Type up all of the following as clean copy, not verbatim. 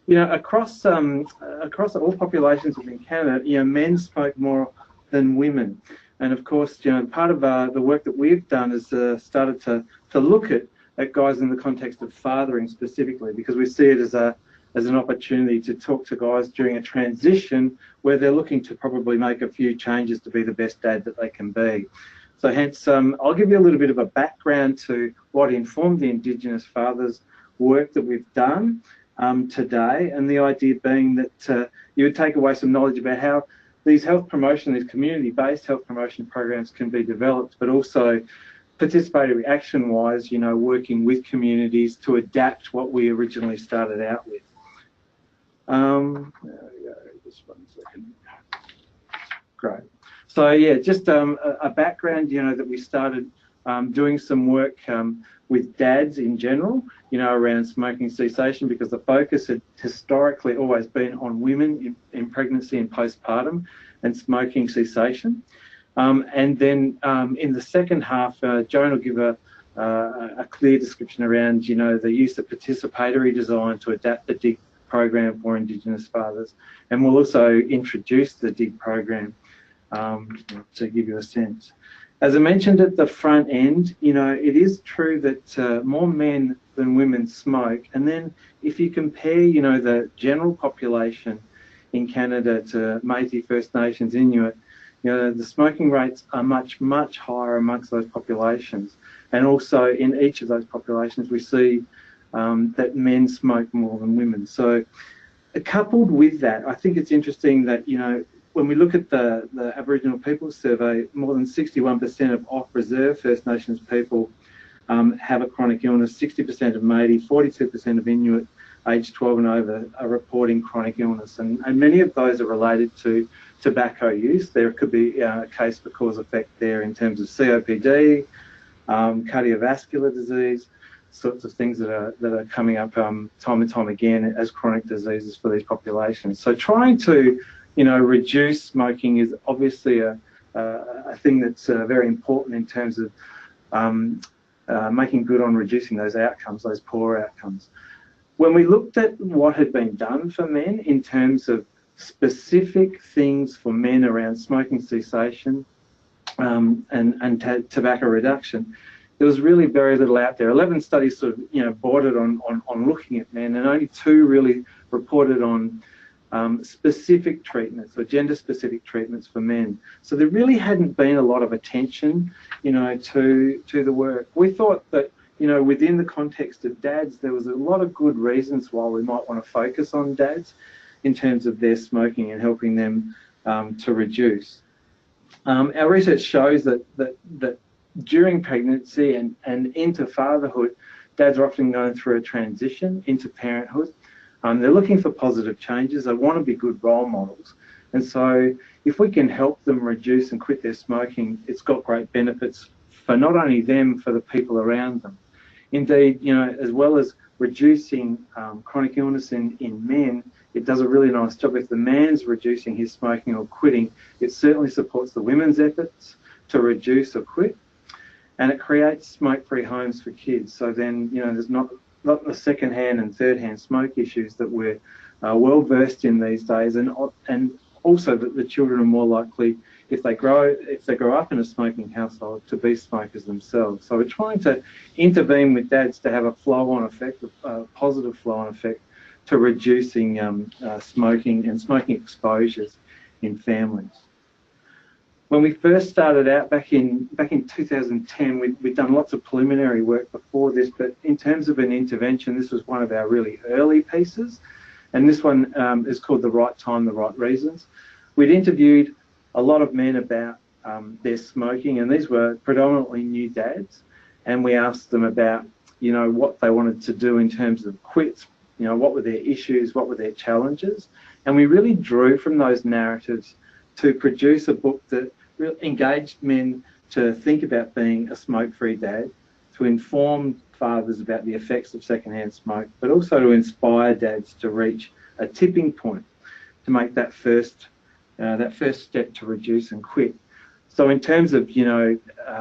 across all populations within Canada, men smoke more than women, and of course, part of the work that we've done is started to look at guys in the context of fathering specifically, because we see it as an opportunity to talk to guys during a transition where they're looking to probably make a few changes to be the best dad that they can be. So hence, I'll give you a little bit of a background to what informed the Indigenous fathers work that we've done today, and the idea being that you would take away some knowledge about how these community-based health promotion programs can be developed, but also participatory action-wise, working with communities to adapt what we originally started out with. There we go, just 1 second. Great. So yeah, just a background, that we started doing some work with dads in general, around smoking cessation, because the focus had historically always been on women in pregnancy and postpartum and smoking cessation. And then in the second half, Joan will give a clear description around, the use of participatory design to adapt the DIG program for Indigenous fathers. And we'll also introduce the DIG program to give you a sense. As I mentioned at the front end, it is true that more men than women smoke. And then if you compare, the general population in Canada to Métis, First Nations, Inuit, the smoking rates are much, much higher amongst those populations. And also in each of those populations, we see that men smoke more than women. So coupled with that, I think it's interesting that, when we look at the Aboriginal Peoples Survey, more than 61% of off-reserve First Nations people have a chronic illness, 60% of Métis, 42% of Inuit aged 12 and over are reporting chronic illness. And many of those are related to tobacco use. There could be a case for cause effect there in terms of COPD, cardiovascular disease, sorts of things that are coming up time and time again as chronic diseases for these populations. So trying to reduce smoking is obviously a thing that's very important in terms of making good on reducing those outcomes, those poor outcomes. When we looked at what had been done for men in terms of specific things for men around smoking cessation and tobacco reduction, there was really very little out there. 11 studies sort of, bordered on looking at men, and only 2 really reported on specific treatments or gender-specific treatments for men. So there really hadn't been a lot of attention, to the work. We thought that, within the context of dads, there was a lot of good reasons why we might want to focus on dads in terms of their smoking and helping them to reduce. Our research shows that during pregnancy and into fatherhood, dads are often going through a transition into parenthood. They're looking for positive changes. They want to be good role models. And so if we can help them reduce and quit their smoking, it's got great benefits for not only them, for the people around them. Indeed, as well as reducing chronic illness in men, it does a really nice job. If the man's reducing his smoking or quitting, it certainly supports the women's efforts to reduce or quit. And it creates smoke-free homes for kids. So then, there's not the second-hand and third-hand smoke issues that we're well versed in these days, and also that the children are more likely, if they grow up in a smoking household, to be smokers themselves. So we're trying to intervene with dads to have a flow-on effect, a positive flow-on effect to reducing smoking and smoking exposures in families. When we first started out back in 2010, we'd done lots of preliminary work before this, but in terms of an intervention, this was one of our really early pieces, and this one is called The Right Time, The Right Reasons. We'd interviewed a lot of men about their smoking, and these were predominantly new dads, and we asked them about, what they wanted to do in terms of quits, what were their issues, what were their challenges, and we really drew from those narratives to produce a book that really engaged men to think about being a smoke-free dad, to inform fathers about the effects of secondhand smoke, but also to inspire dads to reach a tipping point to make that first step to reduce and quit. So in terms of,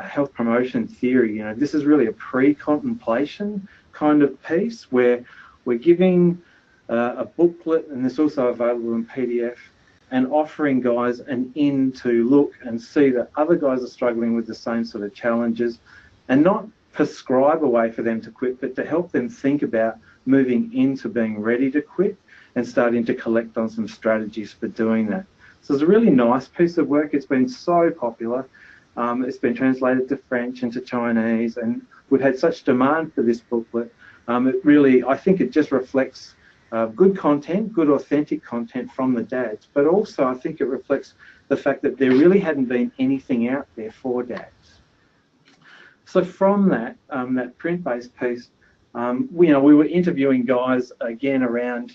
health promotion theory, this is really a pre-contemplation kind of piece where we're giving a booklet, and it's also available in PDF, and offering guys an in to look and see that other guys are struggling with the same sort of challenges, and not prescribe a way for them to quit, but to help them think about moving into being ready to quit and starting to collect on some strategies for doing that. So it's a really nice piece of work. It's been so popular. It's been translated to French and to Chinese, and we've had such demand for this booklet. It really, I think it just reflects good content, good authentic content from the dads, but also I think it reflects the fact that there really hadn't been anything out there for dads. So from that, that print-based piece, we were interviewing guys again around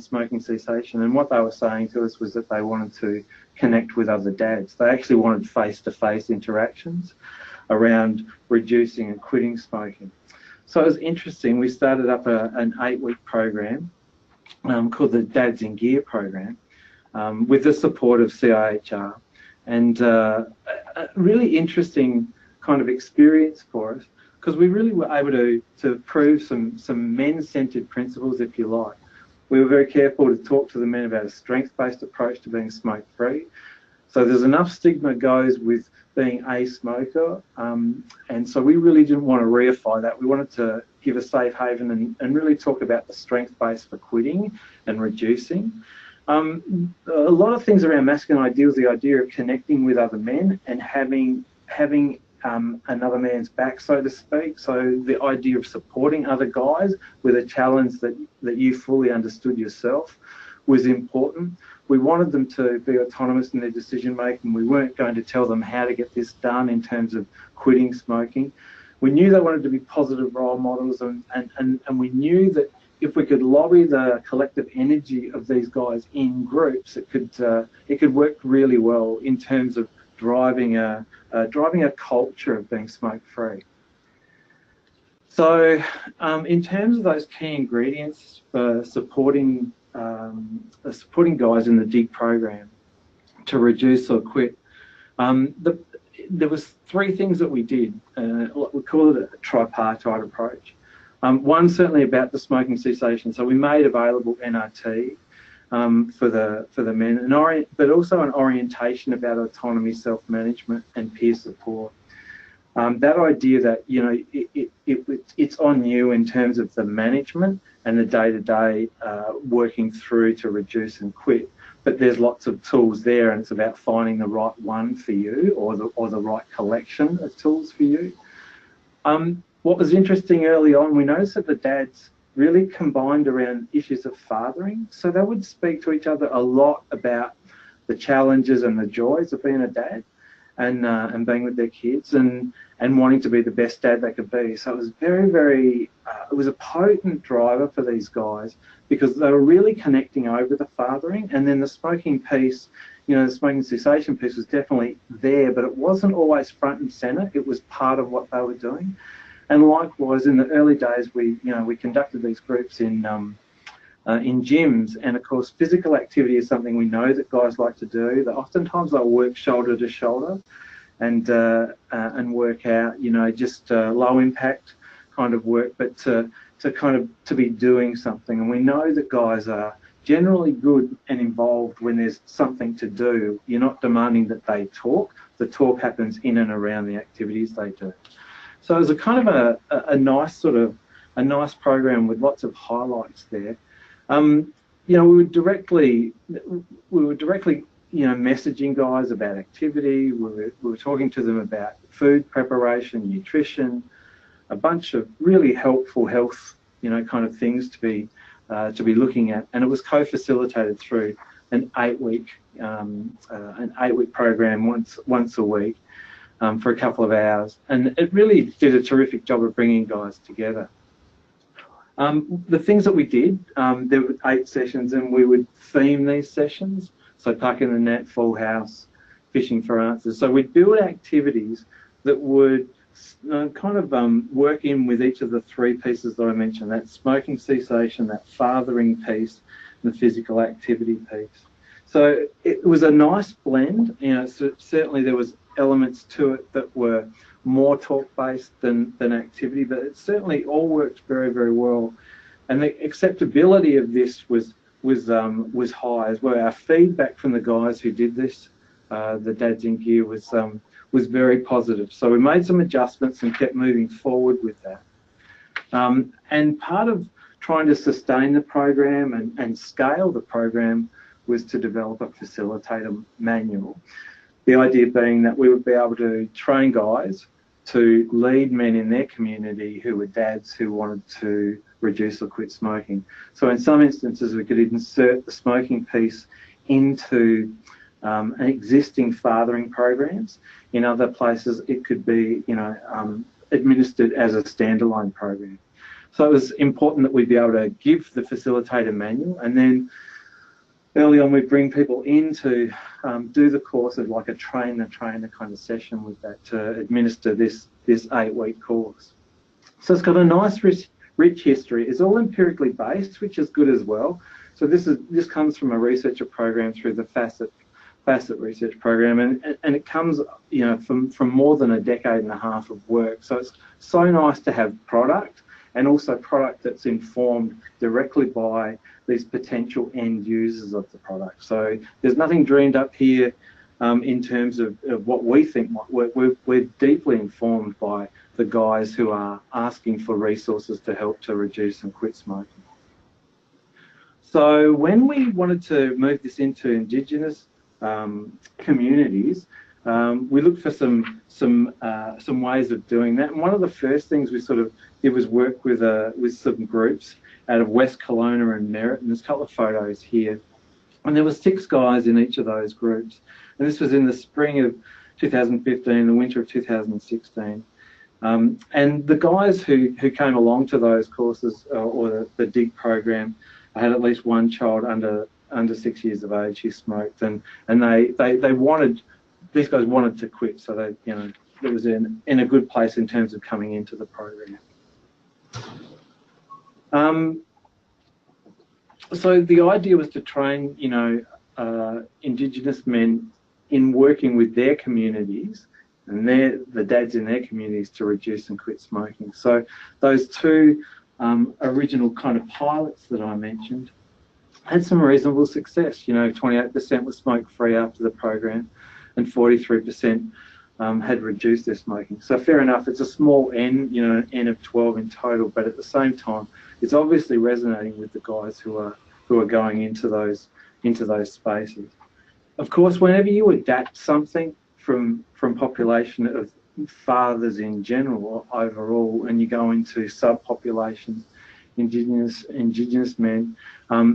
smoking cessation, and what they were saying to us was that they wanted to connect with other dads. They actually wanted face-to-face interactions around reducing and quitting smoking. So it was interesting. We started up an 8-week program called the Dads in Gear program with the support of CIHR, and a really interesting kind of experience for us, because we really were able to prove some men-centered principles, if you like. We were very careful to talk to the men about a strength-based approach to being smoke-free. So there's enough stigma goes with being a smoker, and so we really didn't want to reify that. We wanted to give a safe haven and really talk about the strength base for quitting and reducing. A lot of things around masculine ideals, the idea of connecting with other men and having another man's back, so to speak. So the idea of supporting other guys with a challenge that you fully understood yourself was important. We wanted them to be autonomous in their decision making. We weren't going to tell them how to get this done in terms of quitting smoking. We knew they wanted to be positive role models, and we knew that if we could lobby the collective energy of these guys in groups, it could work really well in terms of driving a culture of being smoke-free. So in terms of those key ingredients for supporting guys in the DIG program to reduce or quit, there was 3 things that we did. We call it a tripartite approach. One, certainly about the smoking cessation. So we made available NRT for the men, but also an orientation about autonomy, self-management, and peer support. That idea that it's on you in terms of the management and the day-to-day working through to reduce and quit, but there's lots of tools there, and it's about finding the right one for you, or the right collection of tools for you. What was interesting early on, we noticed that the dads really combined around issues of fathering. So they would speak to each other a lot about the challenges and the joys of being a dad, and being with their kids, and wanting to be the best dad they could be. So it was very, it was a potent driver for these guys, because they were really connecting over the fathering. And then the smoking piece, the smoking cessation piece was definitely there, but it wasn't always front and center. It was part of what they were doing. And likewise, in the early days, we conducted these groups in gyms, and of course, physical activity is something we know that guys like to do. That oftentimes they'll work shoulder to shoulder, and work out, just low impact kind of work, but to be doing something. And we know that guys are generally good and involved when there's something to do. You're not demanding that they talk. The talk happens in and around the activities they do. So it was a kind of a nice program with lots of highlights there. We were directly messaging guys about activity. We were talking to them about food preparation, nutrition, a bunch of really helpful health, kind of things to be looking at. And it was co-facilitated through an 8-week program once a week. For a couple of hours, and it really did a terrific job of bringing guys together. The things that we did, there were 8 sessions, and we would theme these sessions. So Puck in the Net, Full House, Fishing for Answers. So we'd build activities that would work in with each of the 3 pieces that I mentioned, that smoking cessation, that fathering piece, and the physical activity piece. So it was a nice blend. Certainly there was elements to it that were more talk-based than activity, but it certainly all worked very, very well. And the acceptability of this was high as well. Our feedback from the guys who did this, the Dads in Gear, was very positive. So we made some adjustments and kept moving forward with that. And part of trying to sustain the program and scale the program was to develop a facilitator manual. The idea being that we would be able to train guys to lead men in their community who were dads who wanted to reduce or quit smoking. So in some instances, we could insert the smoking piece into an existing fathering programs. In other places, it could be, administered as a standalone program. So it was important that we be able to give the facilitator manual, and then early on we bring people in to do the course of like a train-the-trainer kind of session with that to administer this 8-week course. So it's got a nice rich history. It's all empirically based, which is good as well. So this comes from a researcher program through the Facet research program, and it comes from more than a decade and a half of work. So it's so nice to have product, and also product that's informed directly by these potential end users of the product. So there's nothing dreamed up here in terms of what we think might work. We're deeply informed by the guys who are asking for resources to help to reduce and quit smoking. So when we wanted to move this into Indigenous communities, we looked for some ways of doing that. And one of the first things we sort of did was work with some groups out of West Kelowna and Merritt, and there's a couple of photos here. And there were 6 guys in each of those groups. And this was in the spring of 2015, the winter of 2016. And the guys who came along to those courses or the DIG program had at least one child under 6 years of age who smoked, and they wanted, these guys wanted to quit, so they, it was in a good place in terms of coming into the program. So the idea was to train, Indigenous men in working with their communities and the dads in their communities to reduce and quit smoking. So those 2 original kind of pilots that I mentioned had some reasonable success. 28% were smoke-free after the program, and 43% had reduced their smoking. So fair enough, it's a small N, an N of 12 in total, but at the same time, it's obviously resonating with the guys who are going into those spaces. Of course, whenever you adapt something from population of fathers in general or overall, and you go into subpopulations, Indigenous men,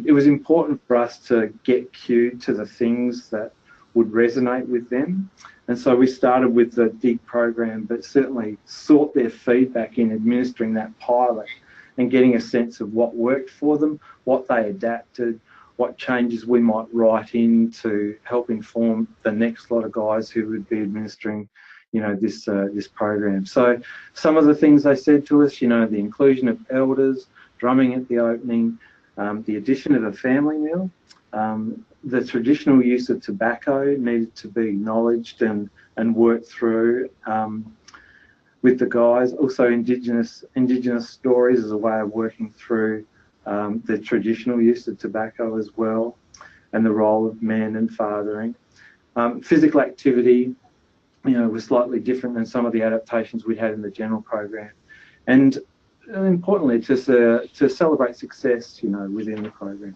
it was important for us to get cued to the things that would resonate with them. And so we started with the DIG program, but certainly sought their feedback in administering that pilot and getting a sense of what worked for them, what they adapted, what changes we might write in to help inform the next lot of guys who would be administering, this program. So some of the things they said to us, the inclusion of elders, drumming at the opening, the addition of a family meal, the traditional use of tobacco needed to be acknowledged and worked through with the guys. Also, Indigenous stories as a way of working through the traditional use of tobacco as well, and the role of men and fathering. Physical activity, was slightly different than some of the adaptations we had in the general program, and importantly, to celebrate success, within the program.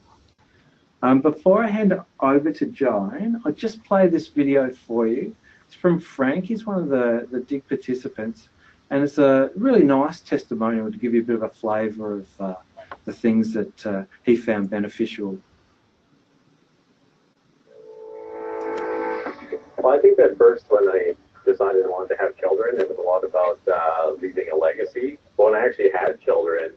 Before I hand it over to Joan, I'll just play this video for you. It's from Frank. He's one of the DIG participants, and it's a really nice testimonial to give you a bit of a flavour of the things that he found beneficial. Well, I think that first when I decided I wanted to have children, it was a lot about leaving a legacy. But when I actually had children,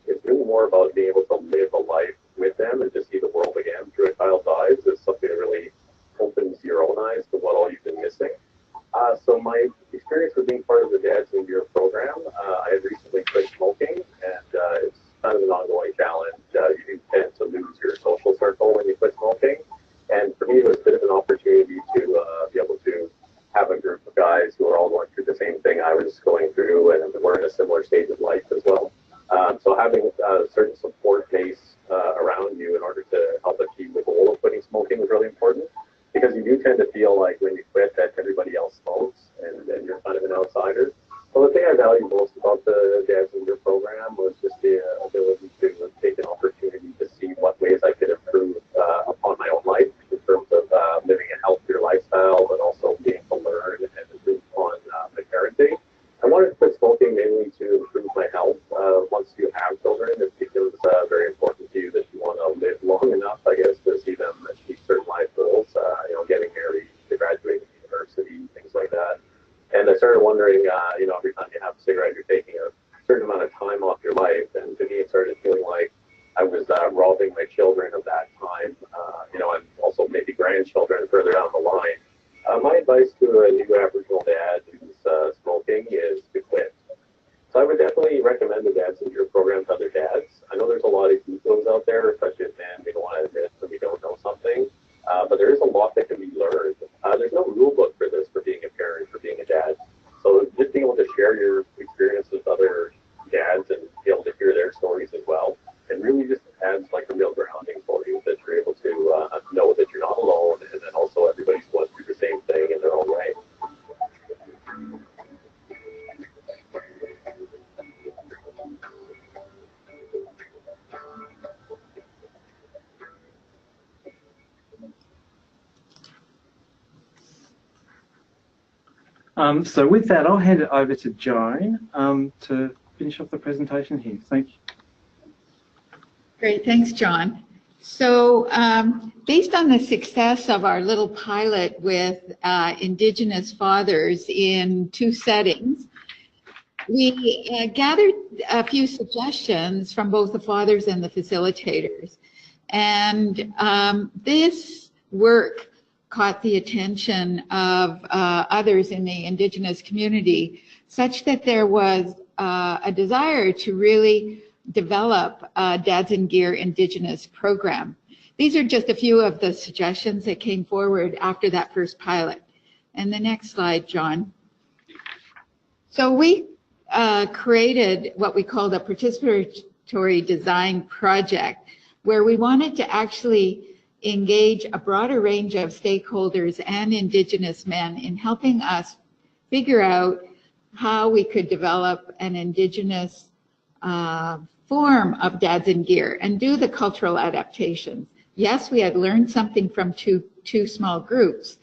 it's really more about being able to live a life with them and to see the world again through a child's eyes. It's something that really opens your own eyes to what all you've been missing. So my experience with being part of the Dads in Gear program, I had recently quit smoking, and it's kind of an ongoing challenge. You do tend to lose your social circle when you quit smoking. And for me, it was a bit of an opportunity to be able to have a group of guys who are all going through the same thing I was going through, and we're in a similar stage of life as well. So having certain do in order to help achieve the goal of quitting smoking was really important, because you do tend to feel like when you quit that everybody else smokes and you're kind of an outsider. So the thing I value most about the Dads in Gear program was just the ability to take an opportunity to see what ways I could improve upon my own life in terms of living a healthier lifestyle, but also being able to learn and improve upon my parenting. I wanted to quit smoking mainly to improve my health. Once you have children, it becomes very important to you that you want to live long enough, I guess, to see them achieve certain life goals, getting married, to graduate from university, things like that. And I started wondering, every time you have a cigarette, you're taking a certain amount of time off your life. And to me, it started feeling like I was robbing my children of that time, and also maybe grandchildren further down the line. My advice to a new Aboriginal dad who's smoking is to quit. So I would definitely recommend the Dads in Gear program to other dads. I know there's a lot of egos out there, especially as men, we don't want to admit that we don't know something. But there is a lot that can be learned. There's no rule book for this, for being a parent, for being a dad. So just being able to share your experience with other dads and be able to hear their stories as well, it really just adds like a real grounding for you, that you're able to know that you're not alone, and then also everybody's going through the same thing in their own way. So with that, I'll hand it over to Joan to finish off the presentation here. Thank you. Great, thanks, John. So based on the success of our little pilot with Indigenous fathers in 2 settings, we gathered a few suggestions from both the fathers and the facilitators. And this work caught the attention of others in the Indigenous community, such that there was a desire to really develop a Dads in Gear Indigenous program. These are just a few of the suggestions that came forward after that first pilot. And the next slide, John. So we created what we called a participatory design project, where we wanted to actually engage a broader range of stakeholders and Indigenous men in helping us figure out how we could develop an Indigenous form of Dads in Gear and do the cultural adaptations. Yes, we had learned something from two small groups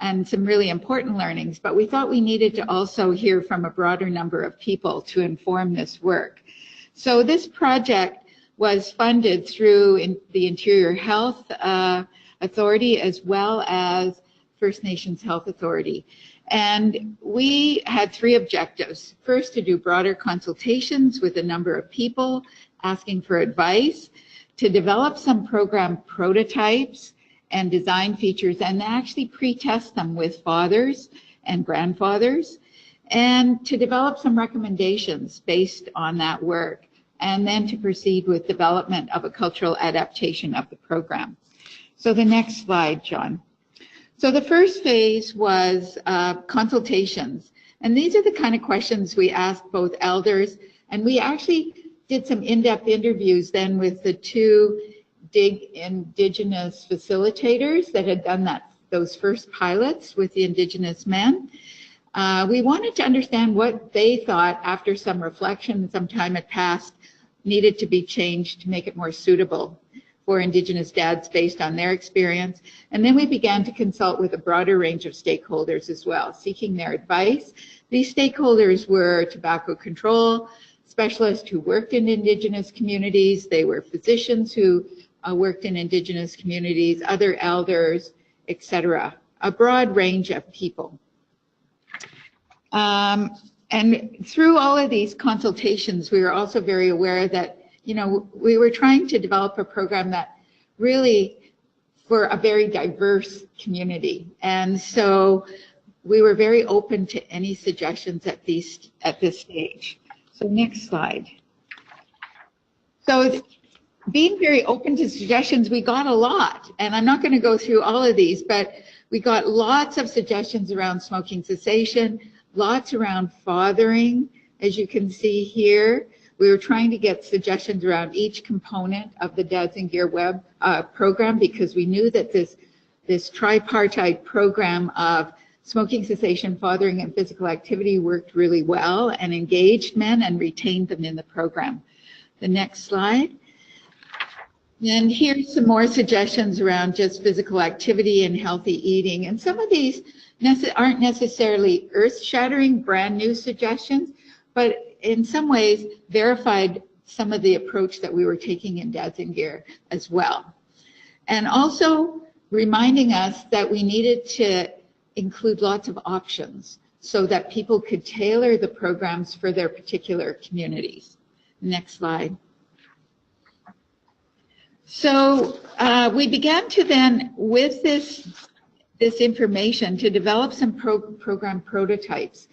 and some really important learnings, but we thought we needed to also hear from a broader number of people to inform this work. So this project was funded through the Interior Health Authority as well as First Nations Health Authority. And we had 3 objectives. First, to do broader consultations with a number of people asking for advice, to develop some program prototypes and design features and actually pre-test them with fathers and grandfathers, and to develop some recommendations based on that work, and then to proceed with development of a cultural adaptation of the program. So the next slide, John. So the first phase was consultations. And these are the kind of questions we asked both elders, and we actually did some in-depth interviews then with the 2 Indigenous facilitators that had done those first pilots with the Indigenous men. We wanted to understand what they thought after some reflection, some time had passed, needed to be changed to make it more suitable for Indigenous dads based on their experience. And then we began to consult with a broader range of stakeholders as well, seeking their advice. These stakeholders were tobacco control specialists who worked in Indigenous communities. They were physicians who worked in Indigenous communities, other elders, etc. A broad range of people. And through all of these consultations, we were also very aware that, we were trying to develop a program that really for a very diverse community. And so we were very open to any suggestions at this stage. So next slide. So being very open to suggestions, we got a lot. And I'm not going to go through all of these, but we got lots of suggestions around smoking cessation, lots around fathering, as you can see here. We were trying to get suggestions around each component of the Dads in Gear web program, because we knew that this tripartite program of smoking cessation, fathering, and physical activity worked really well and engaged men and retained them in the program. The next slide. And here's some more suggestions around just physical activity and healthy eating. And some of these aren't necessarily earth-shattering, brand new suggestions, but in some ways verified some of the approach that we were taking in Dads in Gear as well. And also reminding us that we needed to include lots of options so that people could tailor the programs for their particular communities. Next slide. So we began to then, with this information, to develop some program prototypes.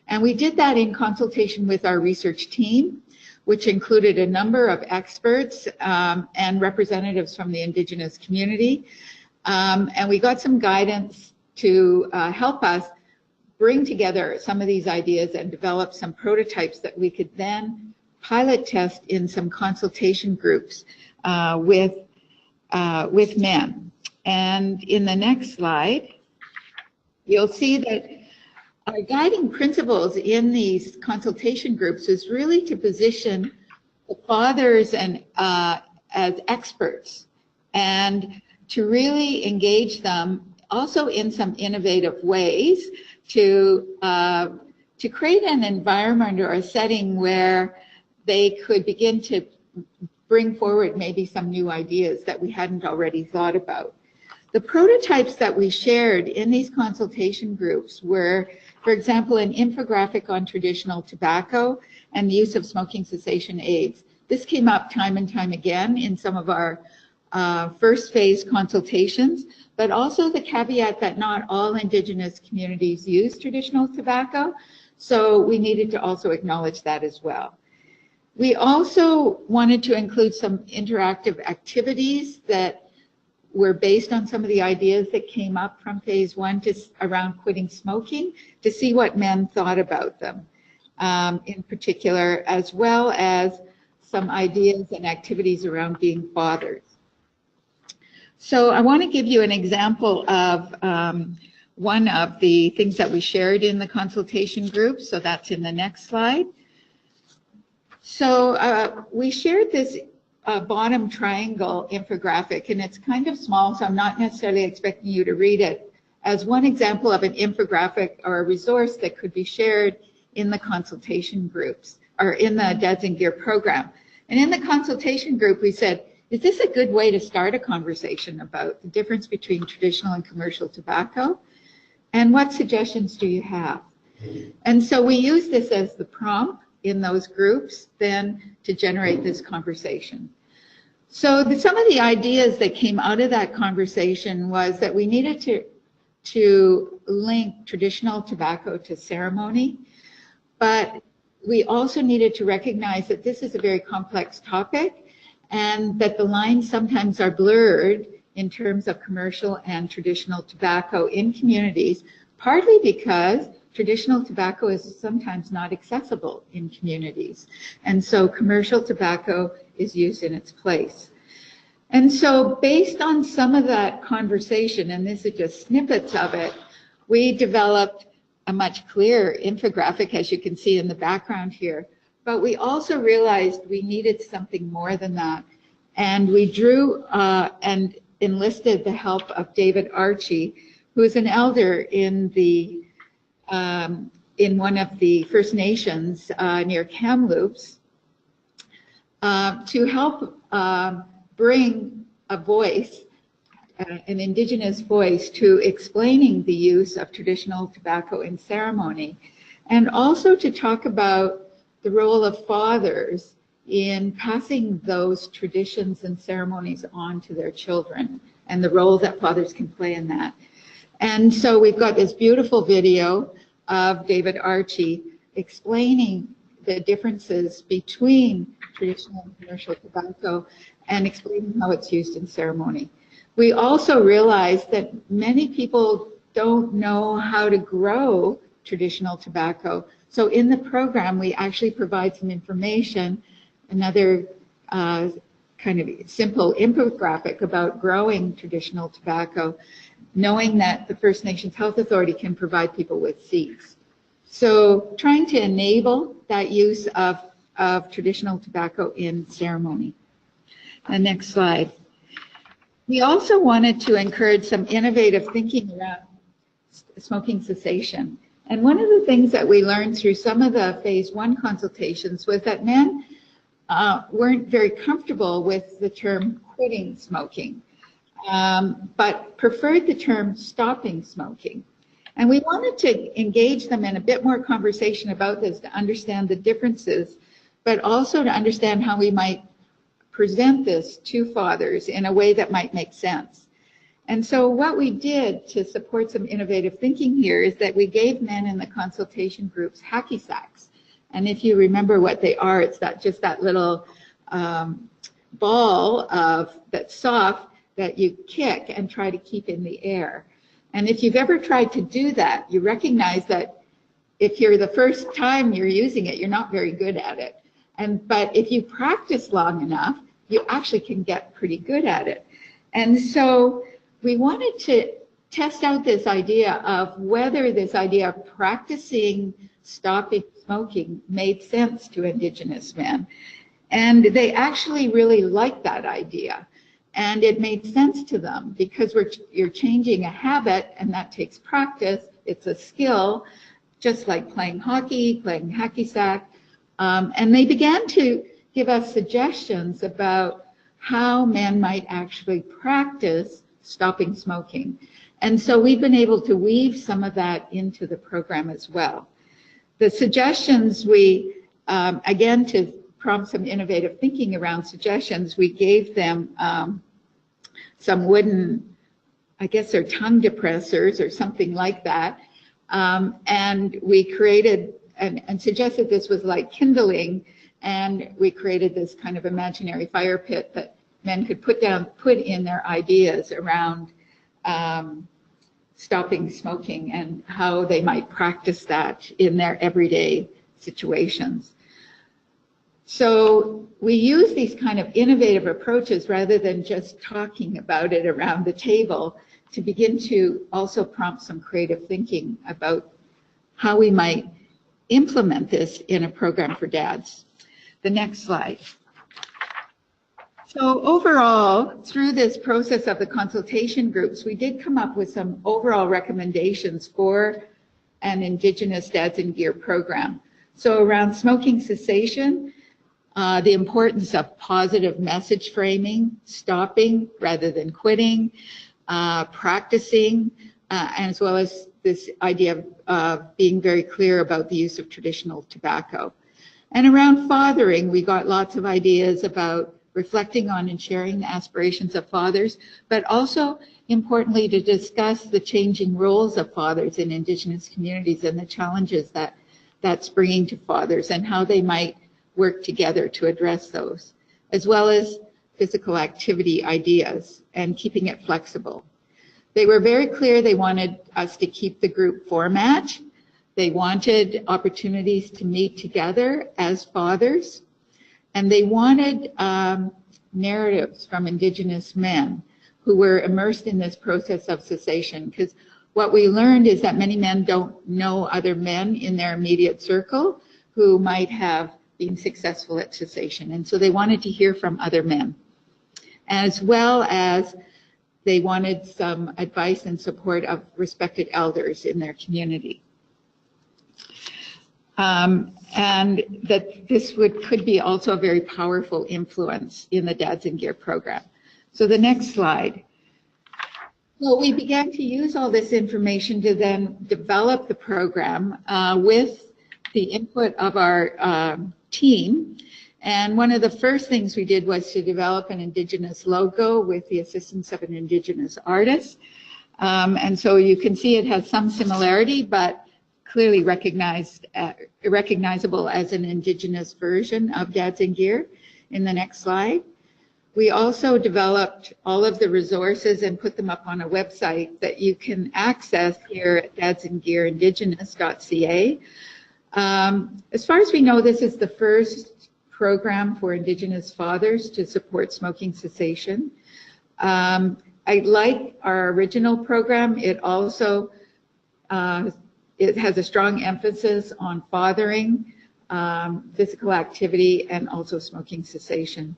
And we did that in consultation with our research team, which included a number of experts and representatives from the Indigenous community. And we got some guidance to help us bring together some of these ideas and develop some prototypes that we could then pilot test in some consultation groups with men. And in the next slide, you'll see that our guiding principles in these consultation groups is really to position the fathers and as experts, and to really engage them also in some innovative ways to create an environment or a setting where they could begin to bring forward maybe some new ideas that we hadn't already thought about. The prototypes that we shared in these consultation groups were, for example, an infographic on traditional tobacco and the use of smoking cessation aids. This came up time and time again in some of our first phase consultations, but also the caveat that not all Indigenous communities use traditional tobacco, so we needed to also acknowledge that as well. We also wanted to include some interactive activities that were based on some of the ideas that came up from phase one around quitting smoking, to see what men thought about them in particular, as well as some ideas and activities around being fathers. So I want to give you an example of one of the things that we shared in the consultation group. So that's in the next slide. So we shared this bottom triangle infographic, and it's kind of small, so I'm not necessarily expecting you to read it, as one example of an infographic or a resource that could be shared in the consultation groups or in the Dads in Gear program. And in the consultation group, we said, is this a good way to start a conversation about the difference between traditional and commercial tobacco? And what suggestions do you have? And so we use this as the prompt in those groups then to generate this conversation. So some of the ideas that came out of that conversation was that we needed to link traditional tobacco to ceremony, but we also needed to recognize that this is a very complex topic and that the lines sometimes are blurred in terms of commercial and traditional tobacco in communities, partly because traditional tobacco is sometimes not accessible in communities. And so commercial tobacco is used in its place. And so based on some of that conversation, and this is just snippets of it, we developed a much clearer infographic, as you can see in the background here. But we also realized we needed something more than that. And we drew and enlisted the help of David Archie, who is an elder in one of the First Nations near Kamloops, to help bring a voice, an Indigenous voice, to explaining the use of traditional tobacco in ceremony, and also to talk about the role of fathers in passing those traditions and ceremonies on to their children, and the role that fathers can play in that. And so we've got this beautiful video of David Archie explaining the differences between traditional and commercial tobacco and explaining how it's used in ceremony. We also realized that many people don't know how to grow traditional tobacco. So in the program, we actually provide some information another kind of simple infographic about growing traditional tobacco, knowing that the First Nations Health Authority can provide people with seeds. So trying to enable that use of traditional tobacco in ceremony. The next slide. We also wanted to encourage some innovative thinking around smoking cessation. And one of the things that we learned through some of the phase 1 consultations was that men weren't very comfortable with the term quitting smoking, but preferred the term stopping smoking. And we wanted to engage them in a bit more conversation about this to understand the differences, but also to understand how we might present this to fathers in a way that might make sense. And so what we did to support some innovative thinking here is that we gave men in the consultation groups hacky sacks. And if you remember what they are, it's just that little ball that's soft that you kick and try to keep in the air. And if you've ever tried to do that, you recognize that if you're the first time you're using it, you're not very good at it. But if you practice long enough, you actually can get pretty good at it. And so we wanted to test out this idea of whether this idea of practicing stopping smoking made sense to Indigenous men. And they actually really liked that idea. And it made sense to them because you're changing a habit, and that takes practice. It's a skill, just like playing hockey, playing hacky sack. And they began to give us suggestions about how men might actually practice stopping smoking. And so we've been able to weave some of that into the program as well. The suggestions again, to prompt some innovative thinking around suggestions, we gave them some wooden, I guess they're tongue depressors or something like that. And we created and suggested this was like kindling, and we created this kind of imaginary fire pit that men could put in their ideas around stopping smoking and how they might practice that in their everyday situations. So we use these kind of innovative approaches rather than just talking about it around the table to begin to also prompt some creative thinking about how we might implement this in a program for dads. The next slide. So overall, through this process of the consultation groups, we did come up with some overall recommendations for an Indigenous Dads in Gear program. So around smoking cessation, the importance of positive message framing, stopping rather than quitting, practicing, as well as this idea of being very clear about the use of traditional tobacco. And around fathering, we got lots of ideas about reflecting on and sharing the aspirations of fathers, but also importantly to discuss the changing roles of fathers in Indigenous communities and the challenges that that's bringing to fathers and how they might work together to address those, as well as physical activity ideas and keeping it flexible. They were very clear they wanted us to keep the group format. They wanted opportunities to meet together as fathers, and they wanted narratives from Indigenous men who were immersed in this process of cessation, because what we learned is that many men don't know other men in their immediate circle who might have been successful at cessation, and so they wanted to hear from other men, as well as they wanted some advice and support of respected elders in their community. And that this could be also a very powerful influence in the Dads in Gear program. So the next slide. So we began to use all this information to then develop the program with the input of our team. And one of the first things we did was to develop an Indigenous logo with the assistance of an Indigenous artist. And so you can see it has some similarity, but clearly recognizable as an Indigenous version of Dads in Gear. In the next slide. We also developed all of the resources and put them up on a website that you can access here at dadsandgearindigenous.ca. As far as we know, this is the first program for Indigenous fathers to support smoking cessation. I like our original program. It also it has a strong emphasis on fathering, physical activity, and also smoking cessation.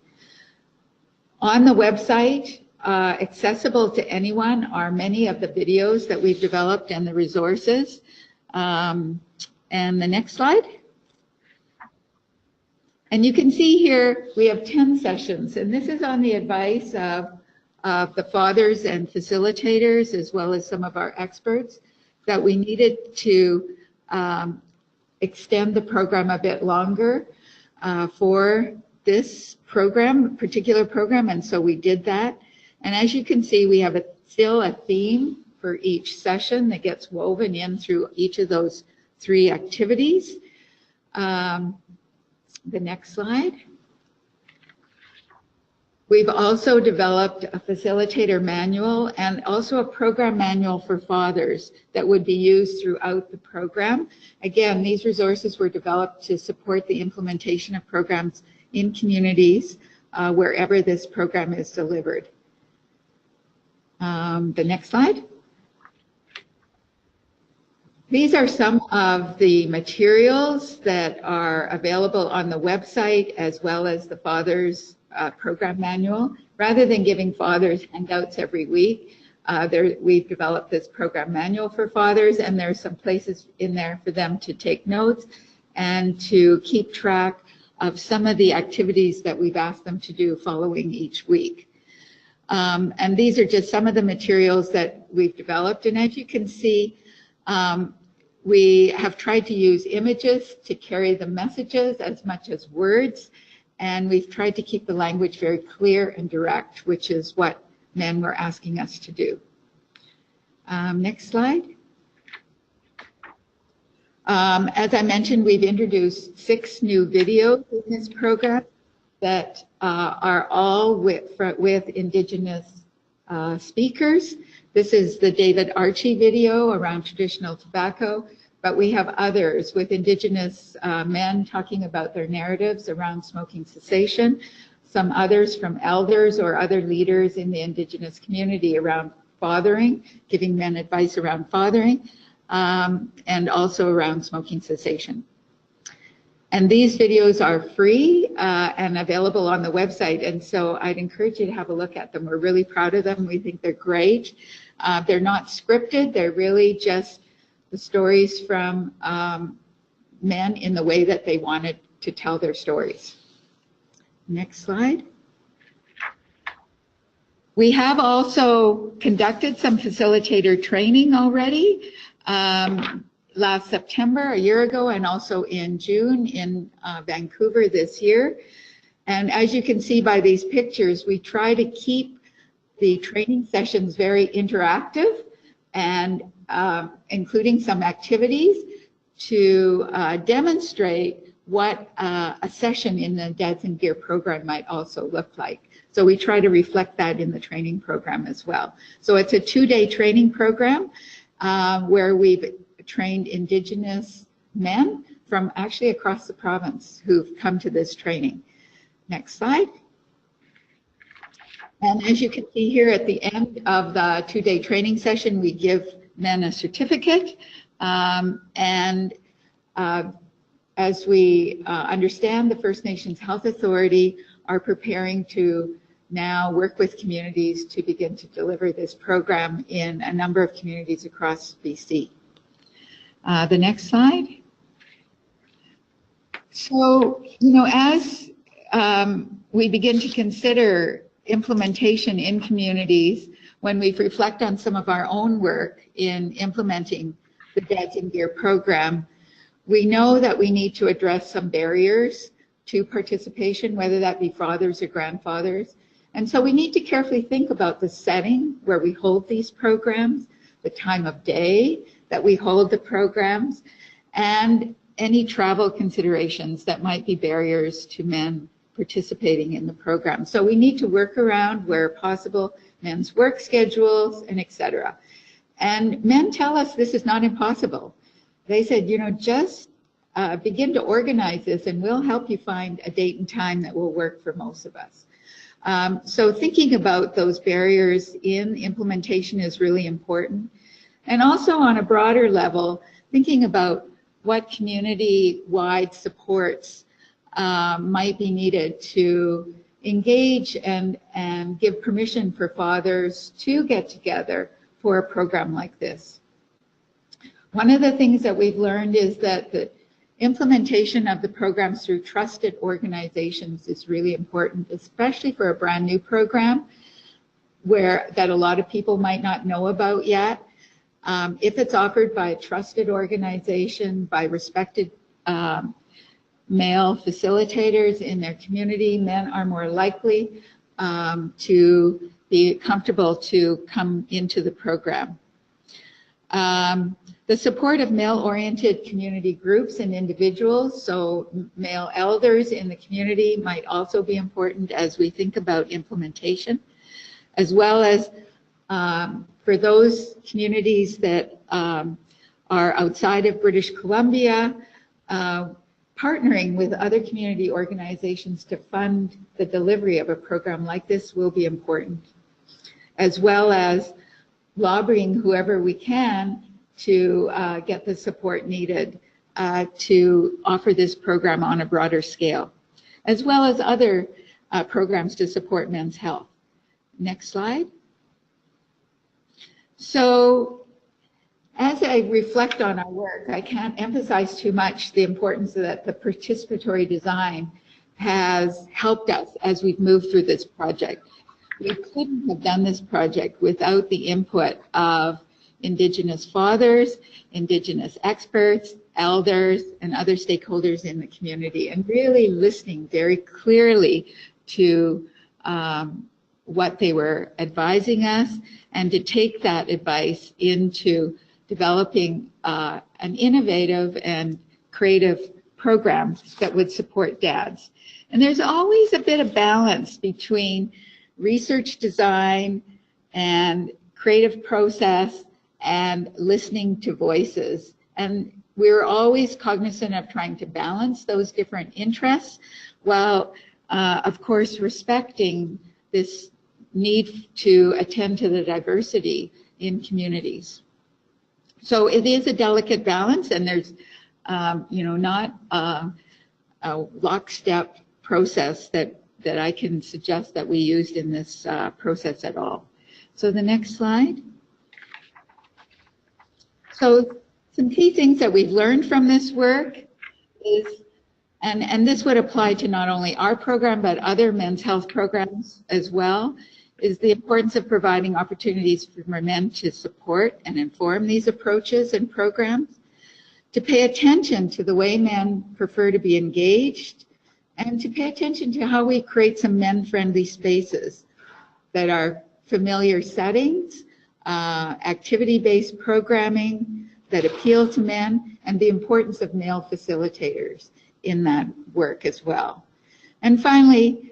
On the website, accessible to anyone, are many of the videos that we've developed and the resources. And the next slide. And you can see here we have 10 sessions, and this is on the advice of the fathers and facilitators, as well as some of our experts, that we needed to extend the program a bit longer for this program, particular program, and so we did that. And as you can see, we have still a theme for each session that gets woven in through each of those 3 activities. The next slide. We've also developed a facilitator manual and also a program manual for fathers that would be used throughout the program. Again, these resources were developed to support the implementation of programs in communities wherever this program is delivered. The next slide. These are some of the materials that are available on the website, as well as the Fathers Program Manual. Rather than giving fathers handouts every week, we've developed this program manual for fathers, and there's some places in there for them to take notes and to keep track of some of the activities that we've asked them to do following each week. And these are just some of the materials that we've developed. And as you can see, we have tried to use images to carry the messages as much as words. And we've tried to keep the language very clear and direct, which is what men were asking us to do. Next slide. As I mentioned, we've introduced 6 new videos in this program that are all with Indigenous speakers. This is the David Archie video around traditional tobacco, but we have others with Indigenous men talking about their narratives around smoking cessation, some others from elders or other leaders in the Indigenous community around fathering, giving men advice around fathering, and also around smoking cessation. And these videos are free and available on the website, and so I'd encourage you to have a look at them. We're really proud of them. We think they're great. They're not scripted. They're really just the stories from men in the way that they wanted to tell their stories. Next slide. We have also conducted some facilitator training already. Last September, a year ago, and also in June in Vancouver this year. And as you can see by these pictures, we try to keep the training sessions very interactive and including some activities to demonstrate what a session in the Dads in Gear program might also look like. So we try to reflect that in the training program as well. So it's a 2-day training program where we've trained Indigenous men from actually across the province who've come to this training. Next slide. And as you can see here at the end of the 2-day training session, we give men a certificate. As we understand, the First Nations Health Authority are preparing to now work with communities to begin to deliver this program in a number of communities across BC. The next slide. So, as we begin to consider implementation in communities, when we reflect on some of our own work in implementing the Dads in Gear program, we know that we need to address some barriers to participation, whether that be fathers or grandfathers. And so we need to carefully think about the setting where we hold these programs, the time of day that we hold the programs, and any travel considerations that might be barriers to men participating in the program. So we need to work around, where possible, men's work schedules and etc. And men tell us this is not impossible. They said, just begin to organize this, and we'll help you find a date and time that will work for most of us. So thinking about those barriers in implementation is really important. And also on a broader level, thinking about what community-wide supports might be needed to engage and give permission for fathers to get together for a program like this. One of the things that we've learned is that the implementation of the programs through trusted organizations is really important, especially for a brand new program that a lot of people might not know about yet. If it's offered by a trusted organization, by respected male facilitators in their community, men are more likely to be comfortable to come into the program. The support of male-oriented community groups and individuals, so male elders in the community, might also be important as we think about implementation, as well as for those communities that are outside of British Columbia, partnering with other community organizations to fund the delivery of a program like this will be important, as well as lobbying whoever we can to get the support needed to offer this program on a broader scale, as well as other programs to support men's health. Next slide. So as I reflect on our work, I can't emphasize too much the importance that the participatory design has helped us as we've moved through this project. We couldn't have done this project without the input of Indigenous fathers, Indigenous experts, elders, and other stakeholders in the community, and really listening very clearly to what they were advising us, and to take that advice into developing an innovative and creative program that would support dads. And there's always a bit of balance between research design and creative process and listening to voices. And we're always cognizant of trying to balance those different interests while, of course, respecting this need to attend to the diversity in communities. So it is a delicate balance, and there's, not a lockstep process that I can suggest that we used in this process at all. So the next slide. So some key things that we've learned from this work is, and this would apply to not only our program, but other men's health programs as well, is the importance of providing opportunities for men to support and inform these approaches and programs, to pay attention to the way men prefer to be engaged, and to pay attention to how we create some men-friendly spaces that are familiar settings, activity-based programming that appeal to men, and the importance of male facilitators in that work as well. And finally,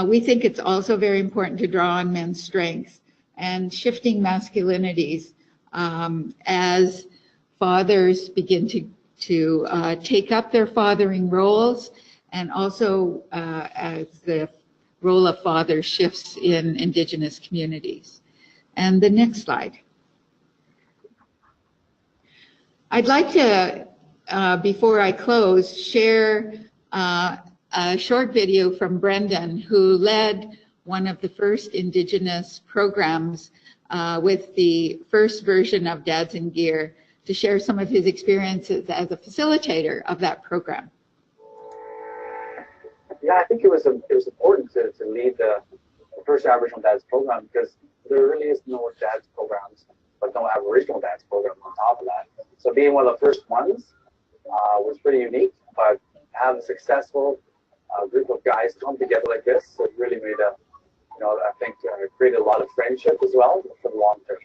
we think it's also very important to draw on men's strengths and shifting masculinities as fathers begin to take up their fathering roles, and also as the role of father shifts in Indigenous communities. And the next slide. I'd like to, before I close, share a short video from Brendan, who led one of the first Indigenous programs with the first version of Dads in Gear, to share some of his experiences as a facilitator of that program. Yeah, I think it was important to lead the first Aboriginal Dads program, because there really is no Dads programs, but no Aboriginal Dads program on top of that. So being one of the first ones was pretty unique, but have a successful group of guys come together like this, so it really made I think created a lot of friendship as well for the long term.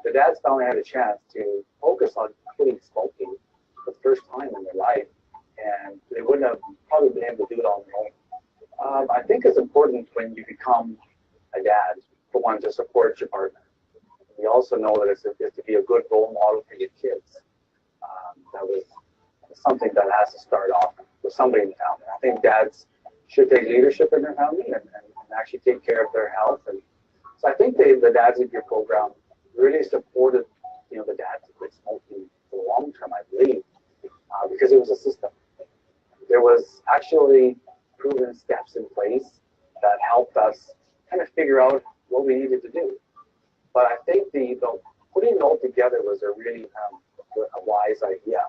The dads finally had a chance to focus on quitting smoking for the first time in their life, and they wouldn't have probably been able to do it on their own. I think it's important when you become a dad, for one, to support your partner. We also know that it's to be a good role model for your kids. That was something that has to start off with somebody in the family. I think dads should take leadership in their family and actually take care of their health. And so I think the Dads of Your program really supported, the dads to quit smoking for the long term, I believe, because it was a system. There was actually proven steps in place that helped us kind of figure out what we needed to do. But I think the putting it all together was a really a wise idea,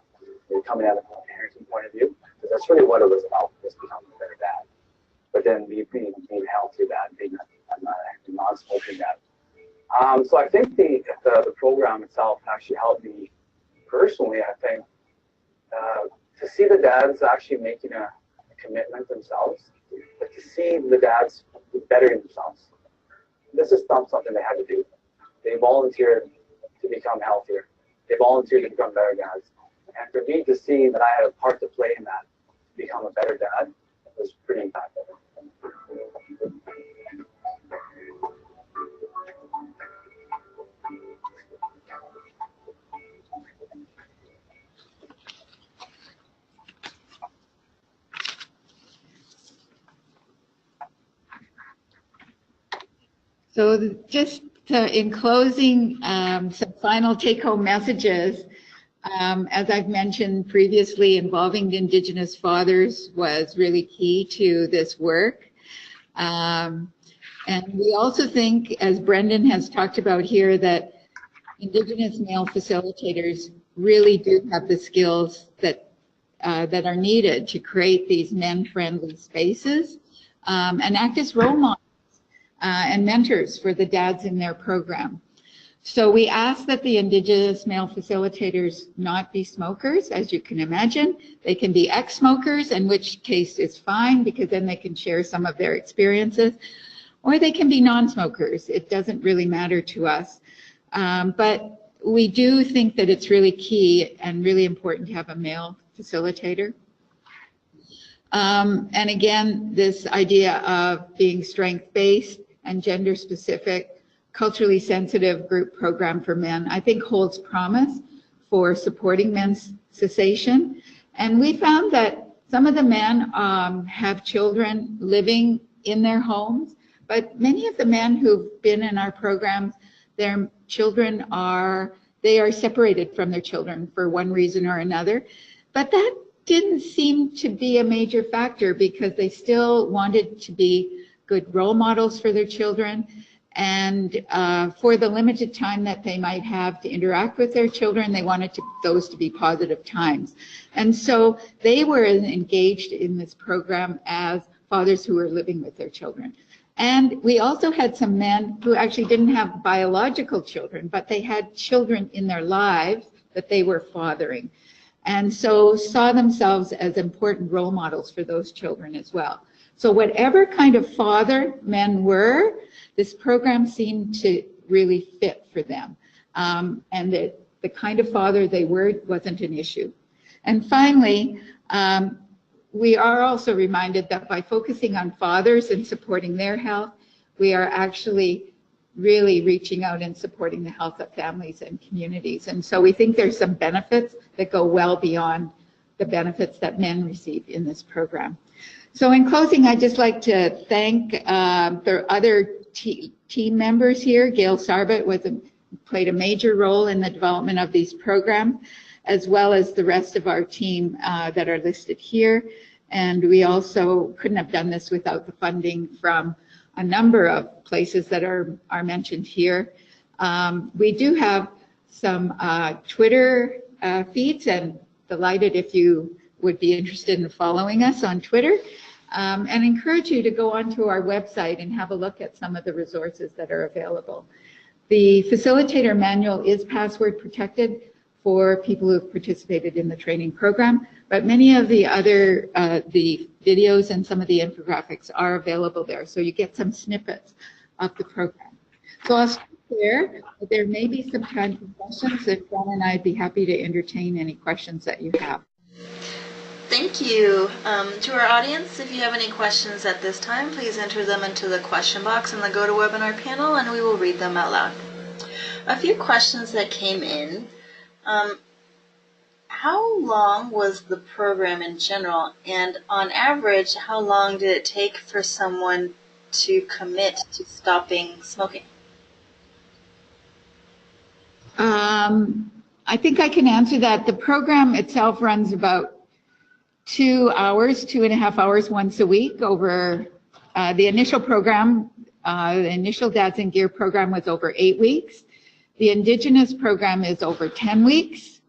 coming at it from a parenting point of view, because that's really what it was about, was becoming a better dad. But then being a healthier dad, being a non-smoking dad. So I think the program itself actually helped me personally, I think, to see the dads actually making a commitment themselves, but to see the dads bettering themselves. This is not something they had to do. They volunteered to become healthier. They volunteered to become better dads. And for me to see that I had a part to play in that, to become a better dad, was pretty impactful. So just in closing, some final take-home messages. As I've mentioned previously, involving Indigenous fathers was really key to this work. And we also think, as Brendan has talked about here, that Indigenous male facilitators really do have the skills that are needed to create these men-friendly spaces and act as role models and mentors for the dads in their program. So we ask that the Indigenous male facilitators not be smokers, as you can imagine. They can be ex-smokers, in which case is fine, because then they can share some of their experiences, or they can be non-smokers. It doesn't really matter to us. But we do think that it's really key and really important to have a male facilitator. And again, this idea of being strength-based and gender-specific, culturally sensitive group program for men, I think holds promise for supporting men's cessation. And we found that some of the men have children living in their homes, but many of the men who've been in our programs, their children are separated from their children for one reason or another. But that didn't seem to be a major factor, because they still wanted to be good role models for their children. And for the limited time that they might have to interact with their children, they wanted those to be positive times. And so they were engaged in this program as fathers who were living with their children. And we also had some men who actually didn't have biological children, but they had children in their lives that they were fathering, and so saw themselves as important role models for those children as well. So whatever kind of father men were, this program seemed to really fit for them. And that the kind of father they were wasn't an issue. And finally, we are also reminded that by focusing on fathers and supporting their health, we are actually really reaching out and supporting the health of families and communities. And so we think there's some benefits that go well beyond the benefits that men receive in this program. So in closing, I'd just like to thank the other team members here. Gail Sarbet played a major role in the development of these programs, as well as the rest of our team that are listed here. And we also couldn't have done this without the funding from a number of places that are mentioned here. We do have some Twitter feeds, and delighted if you would be interested in following us on Twitter, and encourage you to go onto our website and have a look at some of the resources that are available. The facilitator manual is password protected for people who have participated in the training program, but many of the other the videos and some of the infographics are available there, so you get some snippets of the program. So I'll stop there. There may be some time for questions, and John and I'd be happy to entertain any questions that you have. Thank you. To our audience, if you have any questions at this time, please enter them into the question box in the GoToWebinar panel, and we will read them out loud. A few questions that came in. how long was the program in general? And on average, how long did it take for someone to commit to stopping smoking? I think I can answer that. The program itself runs about 2 hours, 2.5 hours once a week over the initial program. The initial Dads in Gear program was over 8 weeks. The Indigenous program is over 10 weeks.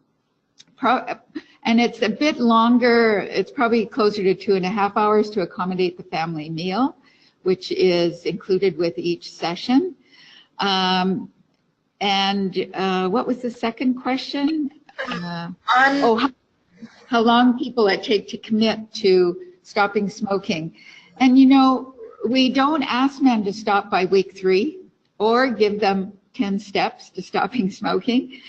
And it's a bit longer. It's probably closer to 2.5 hours to accommodate the family meal, which is included with each session. What was the second question? How long people it take to commit to stopping smoking. And you know, we don't ask men to stop by week 3 or give them 10 steps to stopping smoking.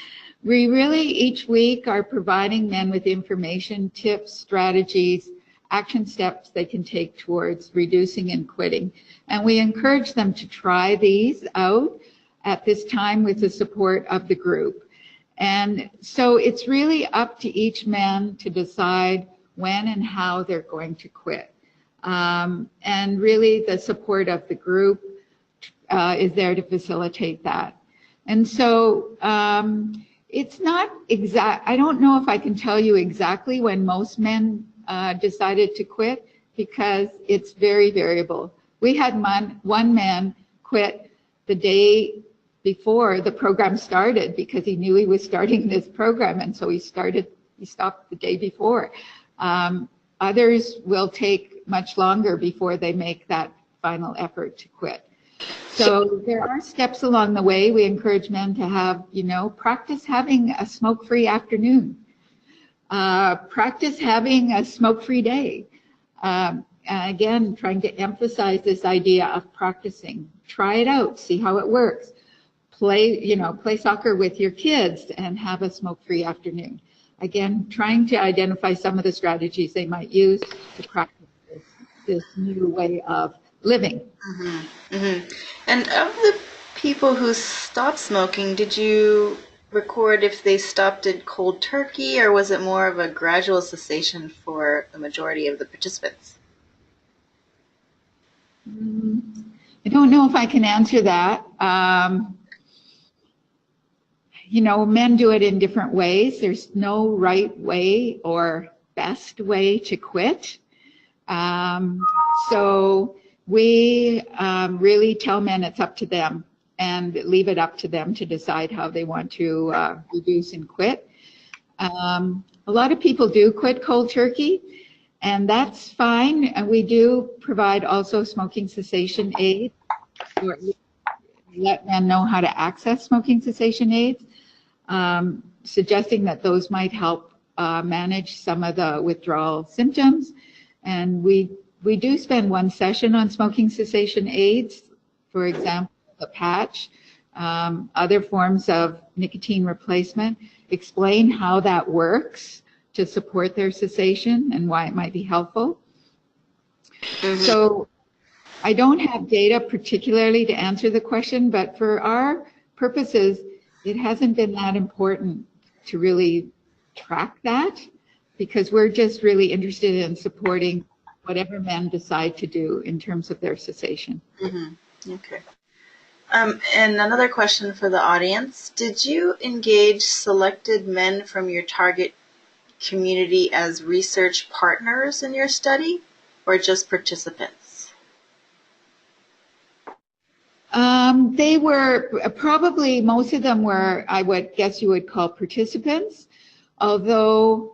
We really each week are providing men with information, tips, strategies, action steps they can take towards reducing and quitting. And we encourage them to try these out at this time with the support of the group. And so it's really up to each man to decide when and how they're going to quit. And really the support of the group is there to facilitate that. And so it's not exact. I don't know if I can tell you exactly when most men decided to quit, because it's very variable. We had one man quit the day before the program started because he knew he was starting this program, and so he stopped the day before. Others will take much longer before they make that final effort to quit. So there are steps along the way. We encourage men to have, you know, practice having a smoke-free afternoon. Practice having a smoke-free day. Again, trying to emphasize this idea of practicing. Try it out, see how it works. Play soccer with your kids and have a smoke-free afternoon. Again, trying to identify some of the strategies they might use to practice this new way of living. Mm-hmm. Mm-hmm. And of the people who stopped smoking, did you record if they stopped it cold turkey, or was it more of a gradual cessation for the majority of the participants? I don't know if I can answer that. You know, men do it in different ways. There's no right way or best way to quit. So we really tell men it's up to them and leave it up to them to decide how they want to reduce and quit. A lot of people do quit cold turkey, and that's fine. And we do provide also smoking cessation aids, or let men know how to access smoking cessation aids, suggesting that those might help manage some of the withdrawal symptoms. And we do spend one session on smoking cessation aids, for example, the patch, other forms of nicotine replacement, explain how that works to support their cessation and why it might be helpful. Mm-hmm. So I don't have data particularly to answer the question, but for our purposes, it hasn't been that important to really track that, because we're just really interested in supporting whatever men decide to do in terms of their cessation. Mm-hmm. Okay. And another question for the audience. Did you engage selected men from your target community as research partners in your study, or just participants? They were probably, most of them were, I would guess you would call participants, although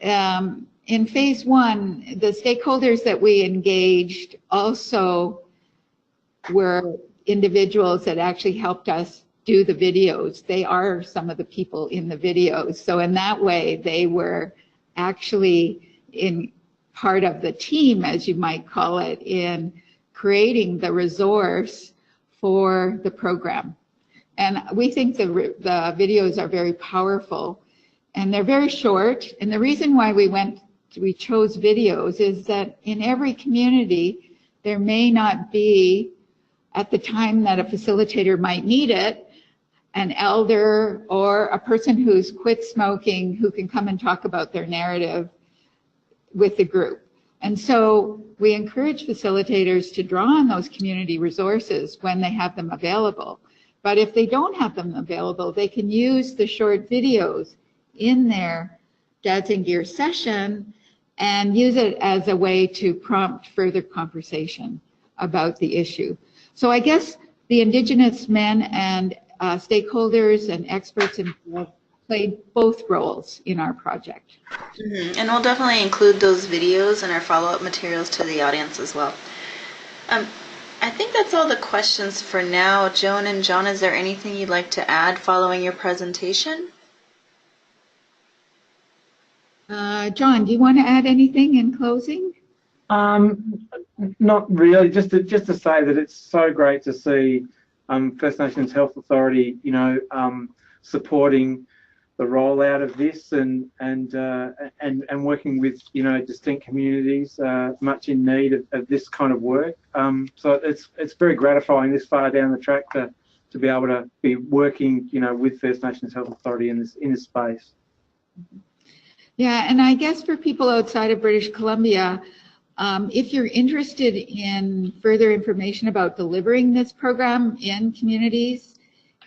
in phase 1, the stakeholders that we engaged also were individuals that actually helped us do the videos. They are some of the people in the videos. So in that way, they were actually in part of the team, as you might call it, in creating the resource for the program. And we think the videos are very powerful, and they're very short. And the reason why we chose videos is that in every community, there may not be, at the time that a facilitator might need it, an elder or a person who's quit smoking who can come and talk about their narrative with the group. And so we encourage facilitators to draw on those community resources when they have them available. But if they don't have them available, they can use the short videos in their Dads in Gear session and use it as a way to prompt further conversation about the issue. So I guess the Indigenous men and stakeholders and experts involved played both roles in our project. Mm-hmm. And we'll definitely include those videos in our follow-up materials to the audience as well. I think that's all the questions for now. Joan and John, is there anything you'd like to add following your presentation? John, do you want to add anything in closing? Not really. Just to say that it's so great to see First Nations Health Authority, supporting the rollout of this and working with distinct communities much in need of this kind of work. So it's very gratifying this far down the track to be able to be working with First Nations Health Authority in this space. Yeah, and I guess for people outside of British Columbia, if you're interested in further information about delivering this program in communities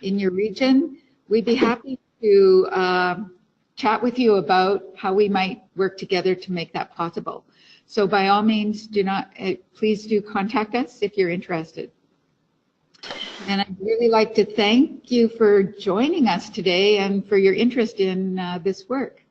in your region, we'd be happy to chat with you about how we might work together to make that possible. So by all means, please do contact us if you're interested. And I'd really like to thank you for joining us today and for your interest in this work.